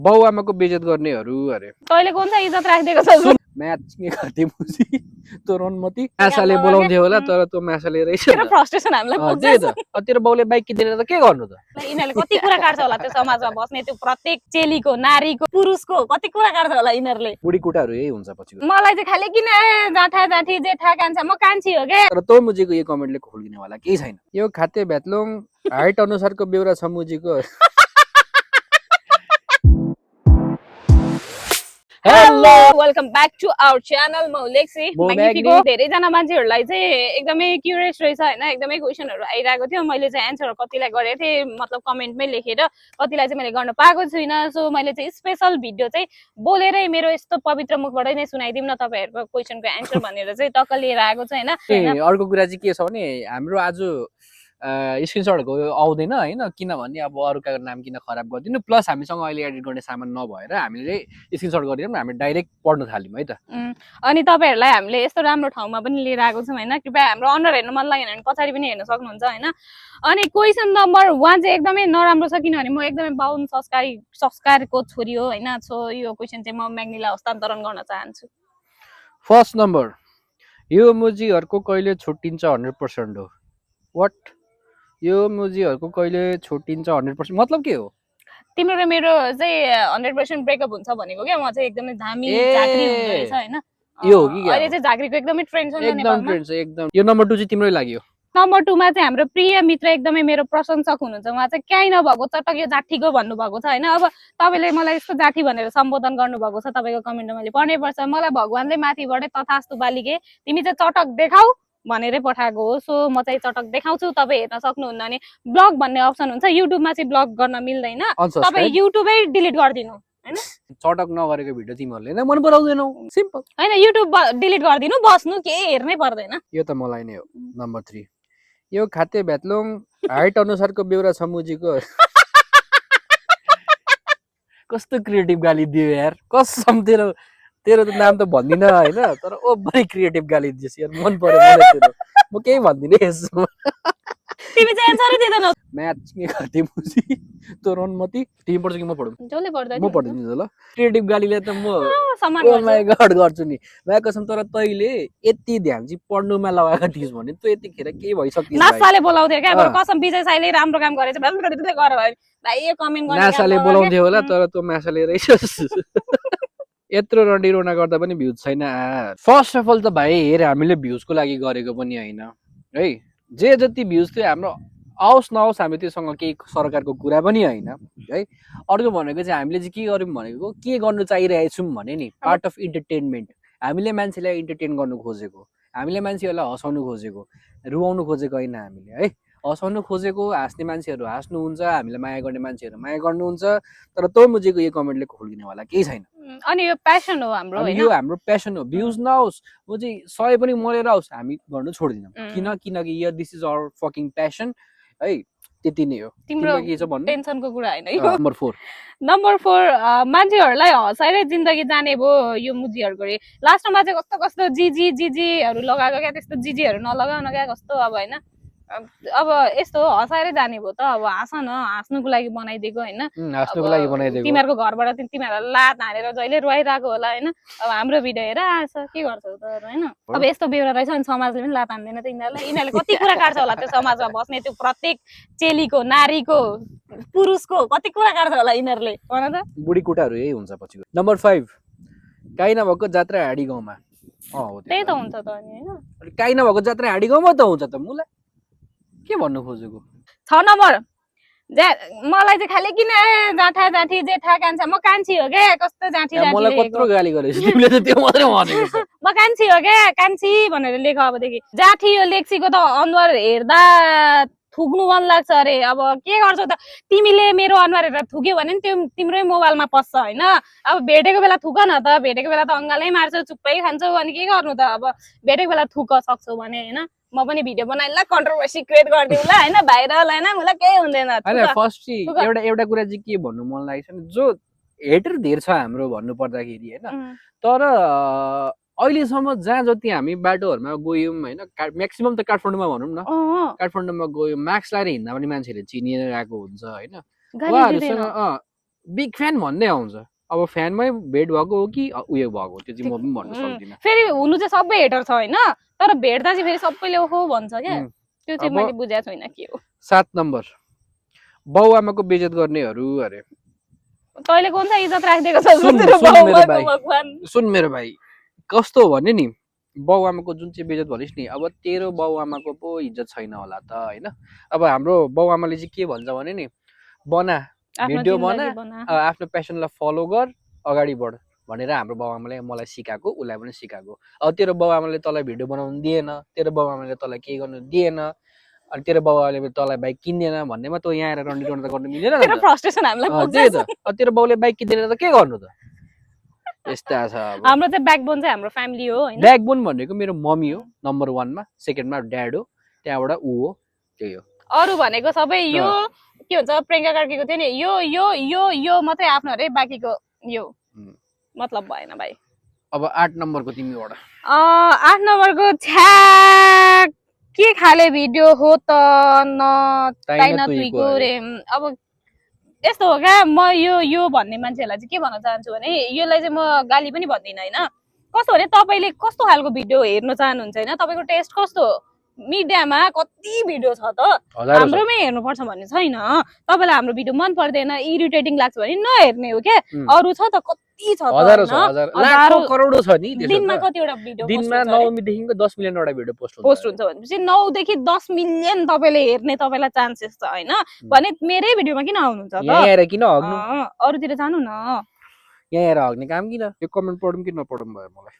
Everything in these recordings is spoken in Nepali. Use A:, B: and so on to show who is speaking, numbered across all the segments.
A: बाउआमाको बेइज्जत गर्नेहरू अरे
B: तैले कुन चाहिँ इज्जत राखिदिएको छ
A: म्याच के गर्थे मुजी तँ रनमती मासाले बोलाउँथ्यो होला तर तँ मासाले रहेछ
B: तेरो फ्रस्ट्रेसन हामीलाई पुग्छ
A: त्यही त तेरो बाउले बाइक किनेर त के गर्नु त
B: यिनीहरूले कति कुरा काट्छ होला त्यो समाजमा बस्ने त्यो प्रत्येक चेलीको नारीको पुरुषको कति कुरा काट्छ होला यिनीहरूले
A: बुढी कुटाहरू यही हुन्छ पछि
B: मलाई चाहिँ खालि किन जाठा जाठी जेठा कान्छा म कान्छी हो के
A: तर तँ मुजीको यो कमेन्टले खोल्किनेवाला केही छैन यो खाते भ्यातलोङ हाइट अनुसारको बेउरा छ मुजीको
B: hello welcome back to our channel म लेक्सी म्याग्निफिको धेरैजना मान्छेहरूलाई चाहिँ एकदमै क्युरियस रहेछ हैन एकदमै क्वेशनहरू आइरहेको थियो मैले चाहिँ एन्सरहरू कतिलाई गरेको थिएँ मतलब कमेन्टमै लेखेर कतिलाई चाहिँ मैले गर्न पाएको छुइनँ सो मैले चाहिँ स्पेशल भिडियो चाहिँ बोलेरै मेरो यस्तो पवित्र मुखबाट नै सुनाइदिउँ न तपाईहरुको क्वेशनको एन्सर भनेर चाहिँ टक्क लिएर आएको छ हैन
A: अर्को कुरा चाहिँ के छ भने हाम्रो आज स्क्रिनसटहरुको आउँदैन हैन किनभने अब अरूका नाम किन खराब गर्दिनु प्लस हामीसँग अहिले एडिट गर्ने सामान नभएर हामीले स्क्रिनसट गरिदियौँ हामी डाइरेक्ट पढ्न थाल्यौँ है त
B: अनि तपाईहरुलाई हामीले यस्तो राम्रो ठाउँमा पनि लिएर आएको छौँ हैन कृपया हाम्रो अनुहार हेर्न मन लागेन भने पछाडी पनि हेर्न सक्नुहुन्छ हैन अनि क्वेशन नम्बर 1 चाहिँ एकदमै नराम्रो छ किनभने म एकदमै बाहुन संस्कारको छोरी हो हैन सो यो क्वेशन चाहिँ म म्याग्नीलाई हस्तान्तरण गर्न चाहन्छु
A: फर्स्ट नम्बर यो मुजीहरुको कहिले छुट्टिन्छ 100% हो व्हाट यो मुजीहरुको कहिले छुट्टिन्छ 100% मतलब के हो
B: तिम्रो र मेरो चाहिँ 100% ब्रेकअप हुन्छ भनेको के म चाहिँ एकदमै धामी झाक्री हुन्छ रहेछ हैन
A: यो हो कि
B: अहिले चाहिँ झाक्रीको एकदमै ट्रेन्ड छ
A: एकदम ट्रेन्ड छ एकदम यो नम्बर 2 चाहिँ तिम्रै लाग्यो
B: नम्बर 2 मा चाहिँ हाम्रो प्रिय मित्र एकदमै मेरो प्रशंसक हुनुहुन्छ उहाँ चाहिँ काई नभएको चटक यो जाठीको भन्नुभएको छ हैन अब तपाईले मलाई यस्तो जाठी भनेर सम्बोधन गर्नुभएको छ तपाईको कमेन्टमा मैले पढ्नै पर्छ मलाई भगवानले माथिबाटै तथास्तु बालिके तिमी चाहिँ चटक देखाऊ भनेरै पठाएको हो सो म चाहिँ चटक देखाउँछु तपाई हेर्न सक्नुहुन्न अनि ब्लग भन्ने अप्सन हुन्छ युट्युबमा चाहिँ ब्लग गर्न मिल्दैन तपाई युट्युबै डिलिट गर्दिनु हैन
A: चटक नगरेको भिडियो तिमीहरुले नै मन पराउँदैनौ सिम्पल
B: हैन युट्युब डिलिट गर्दिनु बस्नु के हेर्नै पर्दैन
A: यो त मलाई नै हो नम्बर 3 यो खाते भ्यातलोङ हाइट अनुसारको बेउरा छ मुजीको कस्तो क्रिएटिभ गाली दियो यार कसम तेरो त नाम त भन्दिन हैन तर ओभरै क्रिएटिभ गाली दिएस यार मन पर्यो मलाई तेरो म केही भन्दिन यसमा
B: तिमी चाहिँ एन्सरै दिदैन
A: म्याच के गर्थे मुजी तँ रनमती तिमी पढ्छ कि म पढौँ
B: जसले पढ्दैन
A: म पढ्दिन्छु ल क्रिएटिभ गालीले त म
B: सम्मान
A: ओ माय गॉड गर्छु नि म कसम तर तैले यति ध्यान चाहिँ पढ्नुमा लगाएको थिइस् भने तँ यतिखेर के भइसक्तिस
B: नासाले बोलाउँथ्यो क्या अब कसम विजय साईले राम्रो काम गरेछ भन्दै गर भाइ यो कमेन्ट गर्ने
A: नासाले बोलाउँथ्यो होला तर तँ मासाले रहेछस् यत्रो रडिरोना गर्दा पनि भ्युज छैन फर्स्ट अफ अल त भाइ हेर हामीले भ्युजको लागि गरेको पनि हैन है जे जति भ्युज थियो हाम्रो आओस् नआओस् हामी त्योसँग केही सरकारको कुरा पनि हैन है अर्को भनेको चाहिँ हामीले चाहिँ के गर्यौं भनेको के गर्नु चाहिरहेछौँ भने नि पार्ट अफ इन्टरटेनमेन्ट हामीले मान्छेलाई इन्टरटेन गर्नु खोजेको हामीले मान्छेहरूलाई हँसाउनु खोजेको रुवाउनु खोजेको हैन हामीले है हँसाउनु खोजेको हाँस्ने मान्छेहरू हाँस्नुहुन्छ हामीलाई माया गर्ने मान्छेहरू माया गर्नुहुन्छ तर तँ मुजीको यो कमेन्टले खोल्किनेवाला केही छैन
B: अनि यो प्यासन हो हाम्रो हैन
A: यो हाम्रो प्यासन हो भ्युज नआओस् म चाहिँ 100 पनि मरेर आओस् हामी गर्नु छोड्दिनौँ किनकि यो this is our fucking passion है त्यति नै हो
B: तिम्रो
A: के छ भन्नु
B: टेन्सनको कुरा हैन यो
A: नम्बर
B: 4 मान्छेहरूलाई हँसाइरै जिन्दगी जाने भो यो मुजीहरुको रे लास्टमा चाहिँ कस्तो कस्तो जीजीहरु लगाएको क्या त्यस्तो जीजीहरु नलगाउन क्या कस्तो अब हैन अब यस्तो हँसाइरै जाने भो त अब हाँस न हाँस्नुको लागि बनाइदिएको हैन
A: हाँस्नुको लागि बनाइदिएको
B: तिमीहरुको घरबाट तिमीहरुलाई लात हानेर जहिले रुवाइराको होला हैन अब हाम्रो भिडियो हेर आछ के गर्छौ त हैन अब यस्तो बेहोरा रहेछ अनि समाजले पनि लात हान्दैन त यिनीहरुले कति कुरा काट्छ होला त्यो समाजमा बस्ने त्यो प्रत्येक चेलीको नारीको पुरुषको कति कुरा काट्छ होला यिनीहरुले भन त
A: बुढी कुटाहरू यही हुन्छ पछिको नम्बर 5 काई नभएको जात्रा हाडी गाउँमा हो
B: त्यही त हुन्छ त अनि हैन
A: काई नभएको जात्रा हाडी गाउँमा त हुन्छ त मुला के भन्नु खोजेको
B: 6 नम्बर मलाई चाहिँ खालि किन जाठा जाठी जेठा कान्छा म कान्छी हो के कस्तो जाठी जाठी
A: मलाई कत्रो गाली गरेछ तिमीले त त्यो मात्रै भनेको छ
B: म कान्छी हो के कान्छी भनेर लेख अबदेखि जाठी यो लेक्सीको त अनुहार हेर्दा थुक्नु मन लाग्छ अरे अब के गर्छौ त तिमीले मेरो अनुहार हेरेर थुक्यो भने नि तिम्रै मोबाइलमा पस्छ हैन अब भेटेको बेला थुक न त भेटेको बेला त अङ्गालै मार्छौ चुप्पै खान्छौ अनि के गर्नु त अब भेटेको बेला थुक सक्छौ भने हैन म पनि भिडियो बनाइला कन्ट्रोभर्सी क्रिएट गर्दिउला हैन भाइरल हैन मलाई केही हुँदैन
A: हैन फर्स्ट चाहिँ एउटा कुरा चाहिँ के भन्नु मन लागेछ नि जो हेटर धेर छ हाम्रो भन्नु पर्दाखेरि हैन तर अहिलेसम्म जहाँ जति हामी बाटोहरुमा गयौं हैन म्याक्सिमम त काठमाडौँमा भनौं न काठमाडौँमा गयौं मास्क लगाएर हिँड्दा पनि मान्छेले चिनिरहेको हुन्छ हैन उहाँहरुसँग बिग फ्यान भन्दै आउँछ अब फ्यानमै भेट भएको हो कि उयो भएको त्यो चाहिँ म पनि भन्न सक्दिनँ
B: फेरि हुनु चाहिँ सबै हेटर छ होइन तर भेट्दा चाहिँ फेरि सबैले ओहो भन्छ क्या त्यो चाहिँ
A: अब
B: मैले बुझेको छुइनँ के हो
A: 7 नम्बर बाउआमाको बेइज्जत गर्नेहरू अरे
B: तैँले कुन चाहिँ इज्जत राखिदिएको छ
A: सुन
B: तेरो
A: सुन मेरो
B: बाउआमाको
A: भाइ
B: भगवान
A: सुन मेरो भाइ कस्तो हो भने नि बाउआमाको जुन चाहिँ बेइज्जत भनिस् नि अब तेरो बाउआमाको पो इज्जत छैन होला त होइन अब हाम्रो बाउआमाले चाहिँ के भन्छ भने नि बना
B: आफ्नो
A: भिडियो
B: जिन्दगी
A: बना आफ्नो प्यासनलाई फलो गर अगाडि बढ भनेर हाम्रो बाउआमाले मलाई सिकाएको उसलाई पनि सिकाएको अब तेरो बाउआमाले तँलाई भिडियो बनाउनु दिएन तेरो बाउआमाले तँलाई के गर्नु दिएन अनि तेरो बाउआले तँलाई बाइक किन्दैन भन्नेमा तँ यहाँ आएर रन्डी रन्ड त गर्नु मिलेन नि
B: तेरो फ्रस्ट्रेसन हामीलाई
A: त्यही
B: पुग्छ
A: त तेरो बाउले बाइक किन्दैन त के गर्नु त यस्ता छ अब
B: हाम्रो चाहिँ ब्याकबोन चाहिँ हाम्रो फ्यामिली हो होइन
A: ब्याकबोन भनेको मेरो मम्मी हो नम्बर 1 मा सेकेन्डमा ड्याड हो त्यहाँबाट ऊ हो त्यही हो
B: अरू भनेको सबै यो के भन्छ प्रियङ्का कार्कीको थियो नि यो यो यो यो मात्रै आफ्नो अरे बाँकीको यो मतलब भएन भाइ
A: अब 8 नम्बरको तिमीबाट
B: 8 नम्बरको छ्या के खाले भिडियो हो त न ताइन तुइको रे अब यस्तो हो क्या म यो भन्ने मान्छेहरूलाई चाहिँ के भन्न चाहन्छु भने यसलाई चाहिँ म गाली पनि भन्दिनँ होइन कस्तो भने तपाईँले कस्तो खालको भिडियो हेर्न चाहनुहुन्छ होइन तपाईँको टेस्ट कस्तो मिडियामा कति भिडियो छ त हाम्रोमै हेर्नुपर्छ भन्ने छैन तपाईँलाई हाम्रो भिडियो मन पर्दैन इरिटेटिङ लाग्छ भने नहेर्ने हो क्या अरू छ त कति छ
A: करोडौं छ नि
B: दिनमा कतिवटा भिडियो
A: दिनमा 9 देखिको 10 मिलियनवटा भिडियो पोस्ट
B: हुन्छ भनेपछि 9 देखि 10 मिलियन तपाईँले हेर्ने तपाईँलाई चान्सेस छ होइन भने मेरै भिडियोमा किन आउनुहुन्छ त
A: यहाँ आएर किन हग्नु
B: अरूतिर जानु न
A: यहाँ आएर हग्ने काम किन यो कमेन्ट पढौँ कि नपढौँ भयो मलाई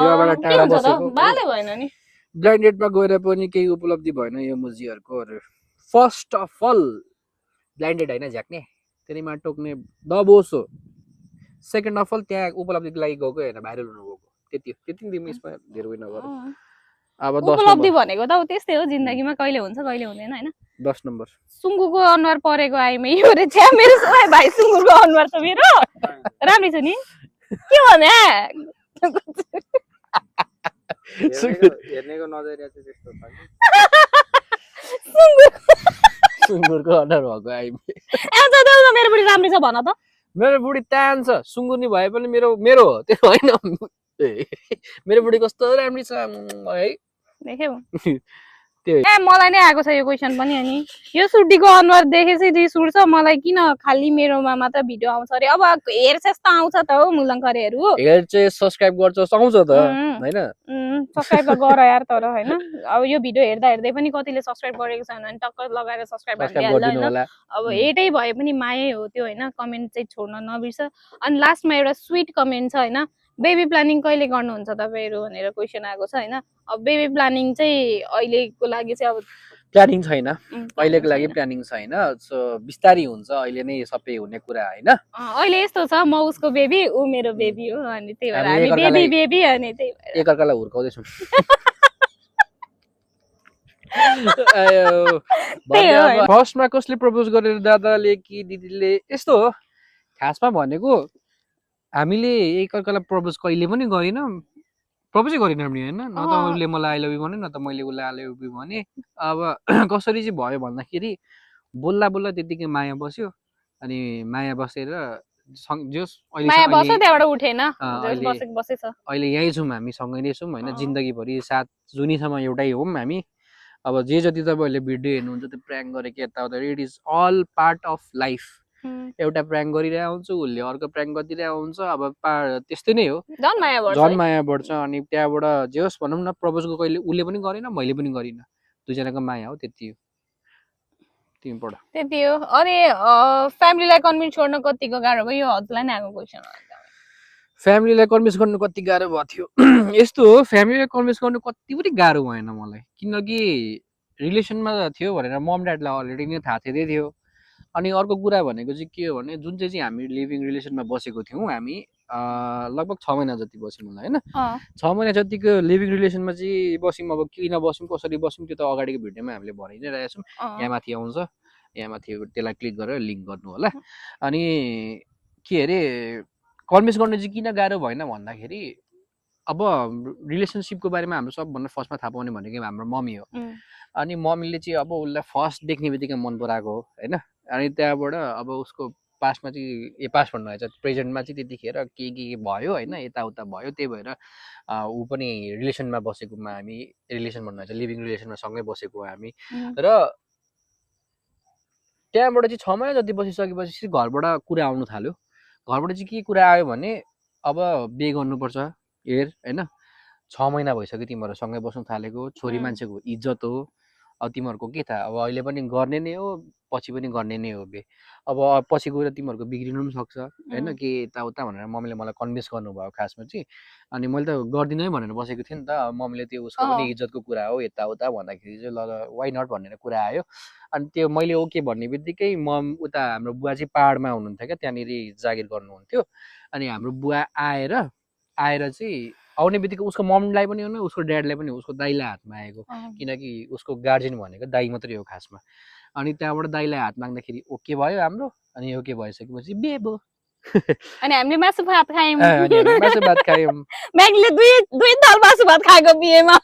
A: योबाट टाढा बसेको
B: बाले भएन नि
A: ब्लाइन्ड डेटमा गएर पनि केही उपलब्धि भएन यो मुजीहरूको फर्स्ट अफ अल ब्लाइन्डेड होइन झ्याक्ने त्यसैमा टोक्ने दबोस हो सेकेन्ड अफ अल त्यहाँ उपलब्धिको लागि गएको होइन भाइरल हुनु गएको त्यति तिमी यसमा धेरै उयो नगर अब
B: उपलब्धि भनेको त त्यस्तै हो जिन्दगीमा कहिले हुन्छ कहिले हुँदैन होइन
A: 10 नम्बर
B: सुँगुरको अनुहार परेको आइमे यो रे छ्या मेरो भाइ सुँगुरको अनुहार त मेरो राम्रै छ नि के भने
A: हेर्नेको नजरिया चाहिँ त्यस्तो छ सुँगुरको अनुहार भएको आइमे
B: मेरो बुढी राम्रै छ भन त
A: मेरो बुढी तान छ सुँगुरनी भए पनि मेरो हो त्यो होइन मेरो बुढी कस्तो राम्री छ है
B: देख्यौ मलाई नै आएको छ यो क्वेसन पनि अनि यो सुड्डीको अनुहार देखेपछि रिस उठ्छ मलाई किन खाली मेरोमा मात्र भिडियो आउँछ अरे अब हेर्छस् त आउँछ त हौ मुलङखरेहरू
A: हेर्छ सब्स्क्राइब गर्छस् आउँछ त हैन
B: सब्स्क्राइब त गर यार तर हैन अब यो भिडियो हेर्दा हेर्दै पनि कतिले सब्स्क्राइब गरेको छैन अनि टक्क लगाएर सब्स्क्राइब गरिदिनु होला अब एटै भए पनि मायै हो त्यो हैन कमेन्ट चाहिँ छोड्न नबिर्स अनि लास्टमा एउटा स्वीट कमेन्ट छ हैन बेबी प्लानिङ कहिले गर्नुहुन्छ तपाईहरु भनेर क्वेशन आएको छ हैन अब बेबी प्लानिङ चाहिँ अहिलेको लागि चाहिँ अब
A: प्लानिङ छैन अहिलेको लागि प्लानिङ छैन सो बिस्तारै हुन्छ अहिले नै सबै हुने कुरा हैन
B: अहिले यस्तो छ म उसको बेबी उ मेरो बेबी हो अनि त्यही भएर हामी बेबी बेबी अनि त्यही भएर
A: एकअर्कालाई हुर्काउँदै छौं फर्स्टमा कसले प्रपोज गरेर दादाले कि दिदीले यस्तो हो खासमा भनेको हामीले एकअर्कालाई प्रपोज कहिले पनि गरिन प्रपोजै गरिन नि हैन न त उसले मलाई आई लभ यु भने न त मैले उसलाई आई लभ यु भने अब कसरी चाहिँ भयो भन्दाखेरि बोल्ला बोल्ला त्यतिकै माया बस्यो अनि माया बसेर जस अहिले
B: माया बस्यो त्यहाँबाट उठेन बसेछ
A: अहिले यही छौं हामी सँगै नै छौं हैन जिन्दगीभरि साथ जुनीसम्म एउटै हौं हामी अब जे जति तपाईहरुले भिडियो हेर्नुहुन्छ त्यो प्र्याङ्क गरेको यताउता it is all part of life एउटा प्र्याङ्क गरिरहेको हुन्छु उसले अर्को प्र्याङ्क गरिरहेको हुन्छ अब त्यस्तै नै हो झन् माया बढ्छ अनि त्यहाँबाट जे होस् भनौँ न प्रपोजको कहिले उसले पनि गरेन मैले पनि गरिन दुईजनाको माया हो त्यति हो तिमी पढ
B: त्यति हो अनि फ्यामिलीलाई कन्भिन्स गर्न कतिको गाह्रो भयो यो हजुरलाई नै आएको क्वेसन
A: फ्यामिलीलाई कन्भिन्स गर्नु कति गाह्रो भएको थियो यस्तो हो फ्यामिलीलाई कन्भिन्स गर्नु कति पनि गाह्रो भएन मलाई किनकि रिलेसनमा थियो भनेर मम ड्याडलाई अलरेडी नै थाहा थियो अनि अर्को कुरा भनेको चाहिँ के हो भने जुन चाहिँ हामी लिभिङ रिलेसनमा बसेको थियौँ हामी लगभग 6 महिना जति बस्यौँ होला हैन 6 महिना जतिको लिभिङ रिलेसनमा चाहिँ बस्यौँ अब किन बस्यौँ कसरी बस्यौँ त्यो त अगाडिको भिडियोमा हामीले भनि नै रहेको छौँ यहाँ माथि आउँछ यहाँ माथि त्यसलाई क्लिक गरेर लिङ्क गर्नु होला अनि के अरे कन्भिन्स गर्नु चाहिँ किन गाह्रो भएन भन्दाखेरि अब रिलेसनसिपको बारेमा हाम्रो सबभन्दा फर्स्टमा थाहा पाउने भनेको हाम्रो मम्मी हो अनि मम्मीले चाहिँ अब उसलाई फर्स्ट देख्ने बित्तिकै मन पराएको हो हैन अनि त्यहाँबाट अब उसको पास्टमा चाहिँ पास्ट भन्नु भएछ प्रेजेन्टमा चाहिँ त्यतिखेर के भयो होइन यताउता भयो त्यही भएर ऊ पनि रिलेसनमा बसेकोमा हामी रिलेसन भन्नु भएछ लिभिङ रिलेसनमा सँगै बसेको हामी र त्यहाँबाट चाहिँ 6 महिना जति बसिसकेपछि घरबाट कुरा आउनु थाल्यो घरबाट चाहिँ के कुरा आयो भने अब बिहे गर्नुपर्छ हेर होइन 6 महिना भइसक्यो तिमीहरू सँगै बस्नु थालेको छोरी मान्छेको इज्जत हो अब तिमीहरूको के थाहा अब अहिले पनि गर्ने नै हो पछि पनि गर्ने नै हो बे अब पछि गएर तिमीहरूको बिग्रिनु पनि सक्छ होइन के यताउता भनेर मम्मीले मलाई कन्भिन्स गर्नुभयो खासमा चाहिँ अनि मैले त गर्दिनँ भनेर बसेको थिएँ नि त मम्मीले त्यो उसको पनि इज्जतको कुरा हो यताउता भन्दाखेरि चाहिँ ल वाइ नट भनेर कुरा आयो अनि त्यो मैले ओके भन्ने बित्तिकै उता हाम्रो बुवा चाहिँ पाहाडमा हुनुहुन्थ्यो क्या त्यहाँनिर जागिर गर्नुहुन्थ्यो अनि हाम्रो बुवा आएर चाहिँ आउने बित्तिकै उसको मम्मीलाई पनि होइन उसको ड्याडलाई पनि उसको दाइलाई हातमा आएको किनकि उसको गार्जियन भनेको दाइ मात्रै हो खासमा अनि त्यहाँबाट दाइलाई हात माग्दाखेरि ओके भयो हाम्रो अनि ओके भइसकेपछि बिहे भयो
B: अनि हामीले मासु भात खायौँ
A: मासु भात खायौँ
B: म्यागीले दुई थाल मासु भात खाएको बिहेमा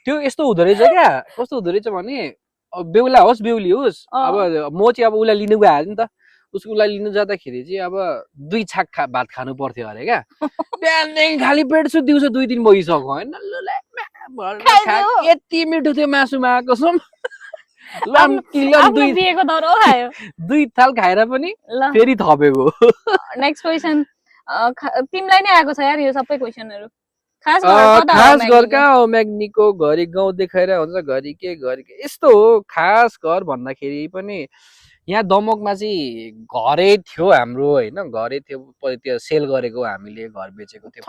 A: त्यो यस्तो हुँदो रहेछ क्या कस्तो हुँदो रहेछ भने बेहुला होस् बेहुली होस् अब म चाहिँ अब उसलाई लिनु गएँ नि त उसलाई लिनु जाँदाखेरि चाहिँ अब 2 छाक भात खानु पर्थ्यो अरे क्या बिहानदेखि खाली पेट छु दिउँसो 2-3 बगिसक्यो होइन यति मिठो थियो मासुमा कसम 2 थाल खाएर पनि फेरि थपेको
B: नेक्स्ट क्वेसन तिमीलाई नै आएको छ यार यो सबै क्वेसनहरु
A: खास घर कहाँ हो म्याग्नीको घरि गाउँ देखाएर हुन्छ घरि के यस्तो हो खास घर भन्दाखेरि पनि यहाँ दमकमा चाहिँ घरै थियो हाम्रो होइन घरै थियो त्यो सेल गरेको हामीले घर बेचेको थियो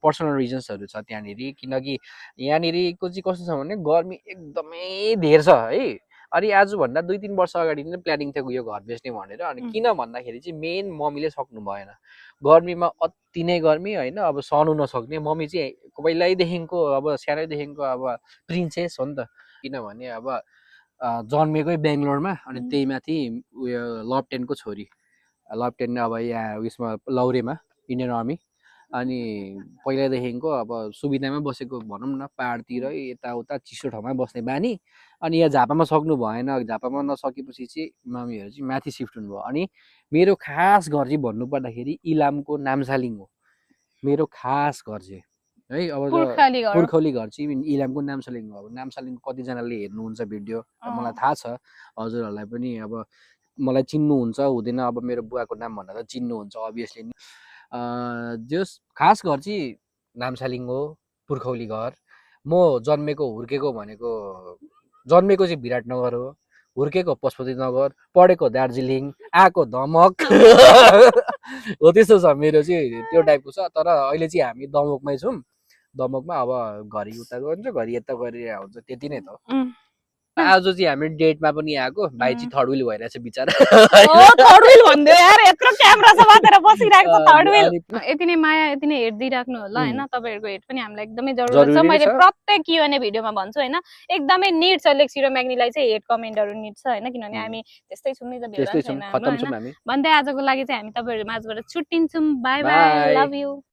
A: पर्सनल रिजन्सहरू छ त्यहाँनिर किनकि यहाँनिरको चाहिँ कस्तो छ भने गर्मी एकदमै धेर छ है अनि आजभन्दा 2-3 वर्ष अगाडि नै प्लानिङ थियो यो घर बेच्ने भनेर अनि किन भन्दाखेरि चाहिँ मेन मम्मीले सक्नु भएन गर्मीमा अति नै गर्मी होइन अब सहनु नसक्ने मम्मी चाहिँ पहिल्यैदेखिको अब सानैदेखिको अब प्रिन्सेस हो नि त किनभने अब जन्मेकै बेङ्गलोरमा अनि त्यही माथि उयो लप्टेनको छोरी लप्टेन अब यहाँ उयसमा लौरेमा इन्डियन आर्मी अनि पहिल्यैदेखिको अब सुविधामा बसेको भनौँ न पाहाडतिर यताउता चिसो ठाउँमा बस्ने बानी अनि यहाँ झापामा सक्नु भएन झापामा नसकेपछि चाहिँ मम्मीहरू चाहिँ माथि सिफ्ट हुनुभयो अनि मेरो खास घर चाहिँ भन्नुपर्दाखेरि इलामको नामसालिङ हो मेरो खास घर चाहिँ है अब पुर्खौली घर चाहिँ इलामको नामसालिङ हो अब नामसालिङ कतिजनाले हेर्नुहुन्छ भिडियो मलाई थाहा छ हजुरहरूलाई पनि अब मलाई चिन्नुहुन्छ हुँदैन अब मेरो बुवाको नाम भन्दा त चिन्नुहुन्छ अभियसली नि जस खास घर चाहिँ नामसालिङ हो पुर्खौली घर म जन्मेको हुर्केको भनेको जन्मेको चाहिँ विराटनगर हो हुर्केको पशुपतिनगर पढेको दार्जिलिङ आएको दमक हो त्यस्तो छ मेरो चाहिँ त्यो टाइपको छ तर अहिले चाहिँ हामी दमकमै छौँ दमकमा अब घरि उता गन्छ घरि यता गरेर हुन्छ त्यति नै त आज चाहिँ हामी डेटमा पनि आएको भाइ चाहिँ थर्ड व्हिल भइरहेछ बिचारा
B: थर्ड व्हिल भन्दै यार यत्रो क्यामेरा छ मात्र बसिरहेको छ थर्ड व्हिल यति नै माया यति नै हेर्दै राख्नु होला हैन तपाईहरुको हेड पनि हामीलाई एकदमै जरुरत छ मैले प्रत्येक Q&A भिडियोमा भन्छु हैन एकदमै नीड छ लेक्सी र म्याग्नीलाई चाहिँ हेड कमेन्टहरु नीड छ हैन किनभने हामी त्यस्तै छौं नि त भेला छैन
A: खतम छौं हामी
B: भन्दै आजको लागि चाहिँ हामी तपाईहरु माझबाट छुट्टिन्छौं बाइ बाइ लभ यु